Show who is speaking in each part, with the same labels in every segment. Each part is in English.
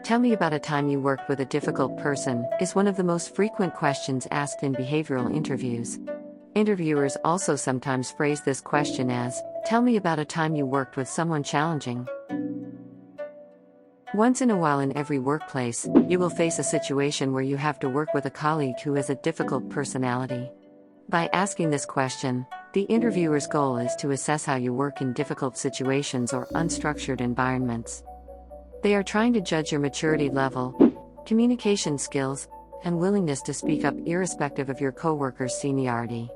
Speaker 1: Tell me about a time you worked with a difficult person is one of the most frequent questions asked in behavioral interviews. Interviewers also sometimes phrase this question as, "Tell me about a time you worked with someone challenging." Once in a while in every workplace, you will face a situation where you have to work with a colleague who has a difficult personality. By asking this question, the interviewer's goal is to assess how you work in difficult situations or unstructured environments. They are trying to judge your maturity level, communication skills, and willingness to speak up irrespective of your coworkers' seniority.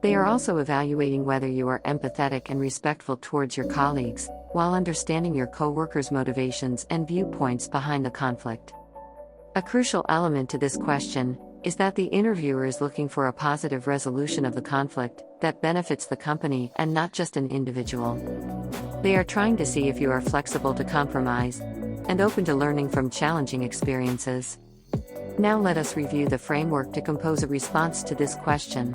Speaker 1: They are also evaluating whether you are empathetic and respectful towards your colleagues, while understanding your coworkers' motivations and viewpoints behind the conflict. A crucial element to this question is that the interviewer is looking for a positive resolution of the conflict that benefits the company and not just an individual. They are trying to see if you are flexible to compromise and open to learning from challenging experiences. Now let us review the framework to compose a response to this question.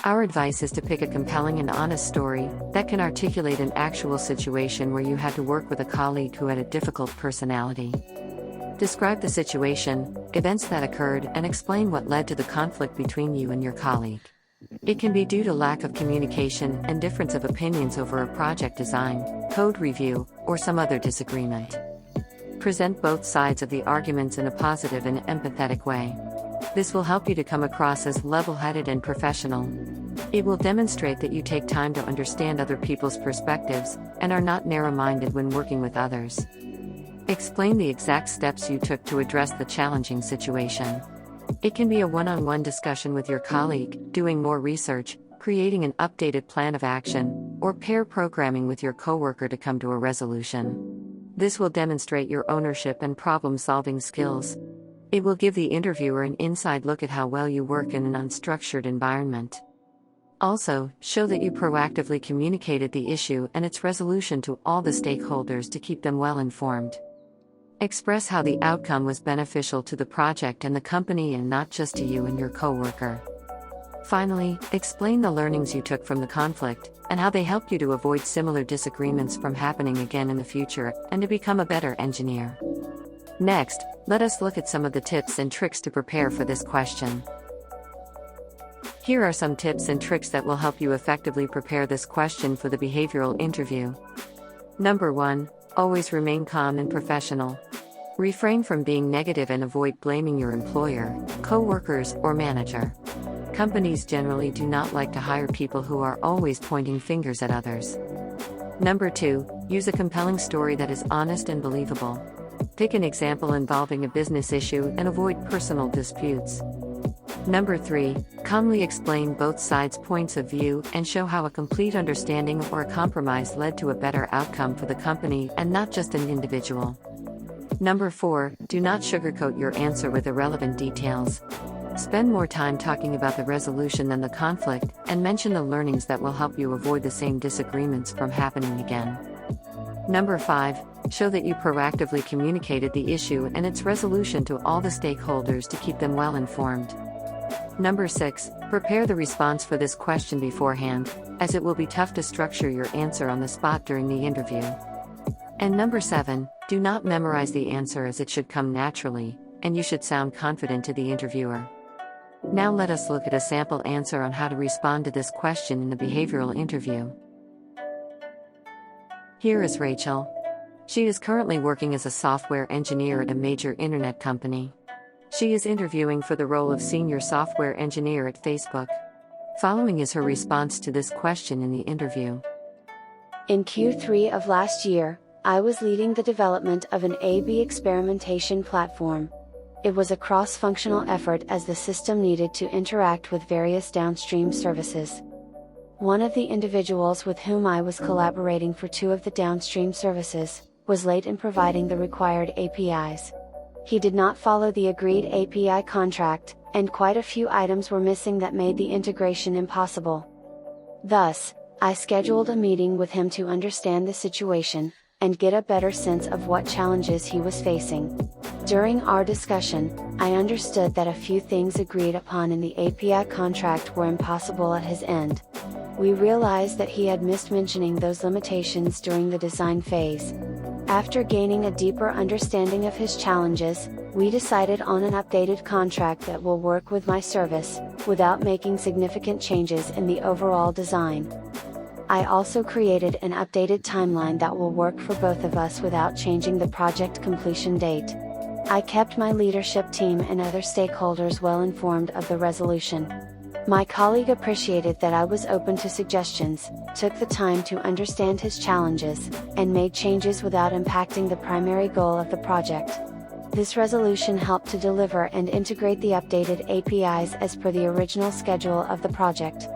Speaker 1: Our advice is to pick a compelling and honest story that can articulate an actual situation where you had to work with a colleague who had a difficult personality. Describe the situation, events that occurred, and explain what led to the conflict between you and your colleague. It can be due to lack of communication and difference of opinions over a project design, code review, or some other disagreement. Present both sides of the arguments in a positive and empathetic way. This will help you to come across as level-headed and professional. It will demonstrate that you take time to understand other people's perspectives and are not narrow-minded when working with others. Explain the exact steps you took to address the challenging situation. It can be a one-on-one discussion with your colleague, doing more research, creating an updated plan of action, or pair programming with your coworker to come to a resolution. This will demonstrate your ownership and problem-solving skills. It will give the interviewer an inside look at how well you work in an unstructured environment. Also, show that you proactively communicated the issue and its resolution to all the stakeholders to keep them well informed. Express how the outcome was beneficial to the project and the company and not just to you and your coworker. Finally, explain the learnings you took from the conflict and how they helped you to avoid similar disagreements from happening again in the future and to become a better engineer. Next, let us look at some of the tips and tricks to prepare for this question. Here are some tips and tricks that will help you effectively prepare this question for the behavioral interview. Number 1. Always remain calm and professional. Refrain from being negative and avoid blaming your employer, coworkers, or manager. Companies generally do not like to hire people who are always pointing fingers at others. Number 2. Use a compelling story that is honest and believable. Pick an example involving a business issue and avoid personal disputes. Number 3. Calmly explain both sides' points of view and show how a complete understanding or a compromise led to a better outcome for the company and not just an individual. Number 4. Do not sugarcoat your answer with irrelevant details. Spend more time talking about the resolution than the conflict, and mention the learnings that will help you avoid the same disagreements from happening again. Number 5. Show that you proactively communicated the issue and its resolution to all the stakeholders to keep them well informed. Number 6. Prepare the response for this question beforehand, as it will be tough to structure your answer on the spot during the interview. And number 7. Do not memorize the answer, as it should come naturally, and you should sound confident to the interviewer. Now let us look at a sample answer on how to respond to this question in the behavioral interview. Here is Rachel. She is currently working as a software engineer at a major internet company. She is interviewing for the role of senior software engineer at Facebook. Following is her response to this question in the interview.
Speaker 2: In Q3 of last year, I was leading the development of an A/B experimentation platform. It was a cross-functional effort as the system needed to interact with various downstream services. One of the individuals with whom I was collaborating for 2 of the downstream services was late in providing the required APIs. He did not follow the agreed API contract, and quite a few items were missing that made the integration impossible. Thus, I scheduled a meeting with him to understand the situation and get a better sense of what challenges he was facing. During our discussion, I understood that a few things agreed upon in the API contract were impossible at his end. We realized that he had missed mentioning those limitations during the design phase. After gaining a deeper understanding of his challenges, we decided on an updated contract that will work with my service, without making significant changes in the overall design. I also created an updated timeline that will work for both of us without changing the project completion date. I kept my leadership team and other stakeholders well informed of the resolution. My colleague appreciated that I was open to suggestions, took the time to understand his challenges, and made changes without impacting the primary goal of the project. This resolution helped to deliver and integrate the updated APIs as per the original schedule of the project.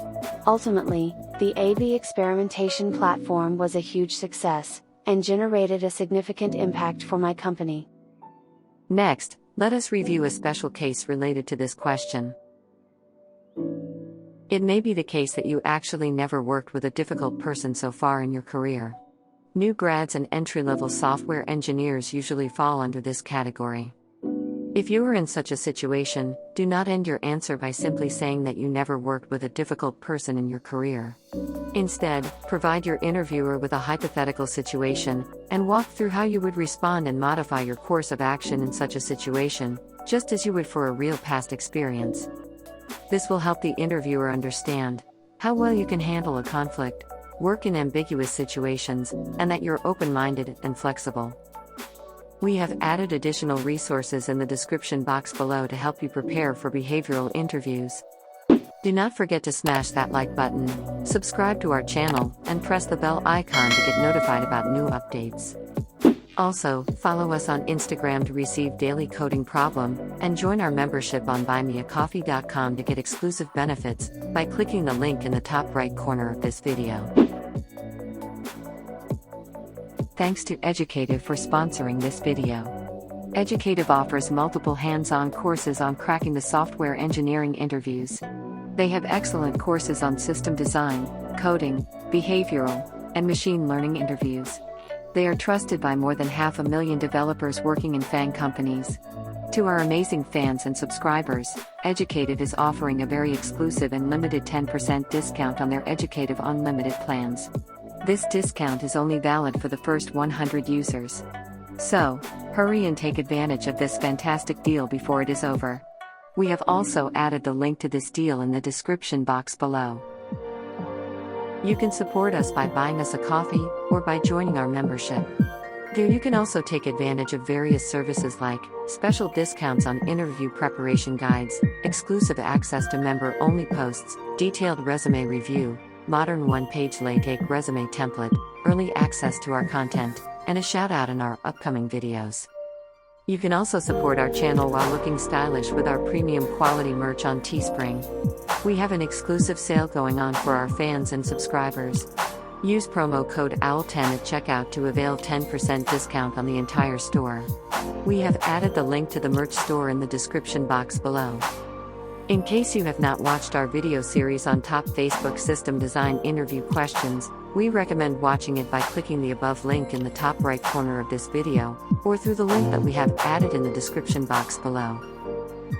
Speaker 2: Ultimately, the A/B experimentation platform was a huge success, and generated a significant impact for my company.
Speaker 1: Next, let us review a special case related to this question. It may be the case that you actually never worked with a difficult person so far in your career. New grads and entry-level software engineers usually fall under this category. If you are in such a situation, do not end your answer by simply saying that you never worked with a difficult person in your career. Instead, provide your interviewer with a hypothetical situation, and walk through how you would respond and modify your course of action in such a situation, just as you would for a real past experience. This will help the interviewer understand how well you can handle a conflict, work in ambiguous situations, and that you're open-minded and flexible. We have added additional resources in the description box below to help you prepare for behavioral interviews. Do not forget to smash that like button, subscribe to our channel, and press the bell icon to get notified about new updates. Also, follow us on Instagram to receive daily coding problem, and join our membership on buymeacoffee.com to get exclusive benefits by clicking the link in the top right corner of this video. Thanks to Educative for sponsoring this video. Educative offers multiple hands-on courses on cracking the software engineering interviews. They have excellent courses on system design, coding, behavioral, and machine learning interviews. They are trusted by more than 500,000 developers working in FAANG companies. To our amazing fans and subscribers, Educative is offering a very exclusive and limited 10% discount on their Educative Unlimited plans. This discount is only valid for the first 100 users. So, hurry and take advantage of this fantastic deal before it is over. We have also added the link to this deal in the description box below. You can support us by buying us a coffee, or by joining our membership. There you can also take advantage of various services like special discounts on interview preparation guides, exclusive access to member-only posts, detailed resume review, modern one-page LaTeX resume template, early access to our content, and a shout-out in our upcoming videos. You can also support our channel while looking stylish with our premium quality merch on Teespring. We have an exclusive sale going on for our fans and subscribers. Use promo code OWL10 at checkout to avail 10% discount on the entire store. We have added the link to the merch store in the description box below. In case you have not watched our video series on top Facebook system design interview questions, we recommend watching it by clicking the above link in the top right corner of this video, or through the link that we have added in the description box below.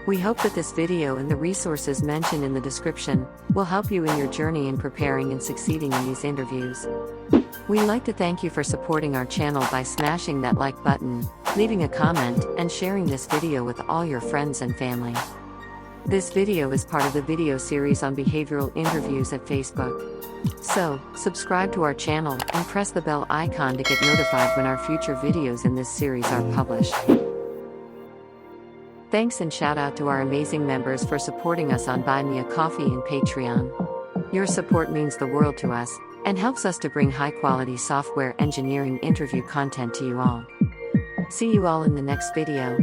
Speaker 1: We hope that this video and the resources mentioned in the description will help you in your journey in preparing and succeeding in these interviews. We'd like to thank you for supporting our channel by smashing that like button, leaving a comment, and sharing this video with all your friends and family. This video is part of the video series on behavioral interviews at Facebook. So, subscribe to our channel and press the bell icon to get notified when our future videos in this series are published. Thanks and shout out to our amazing members for supporting us on Buy Me a Coffee and Patreon. Your support means the world to us, and helps us to bring high-quality software engineering interview content to you all. See you all in the next video.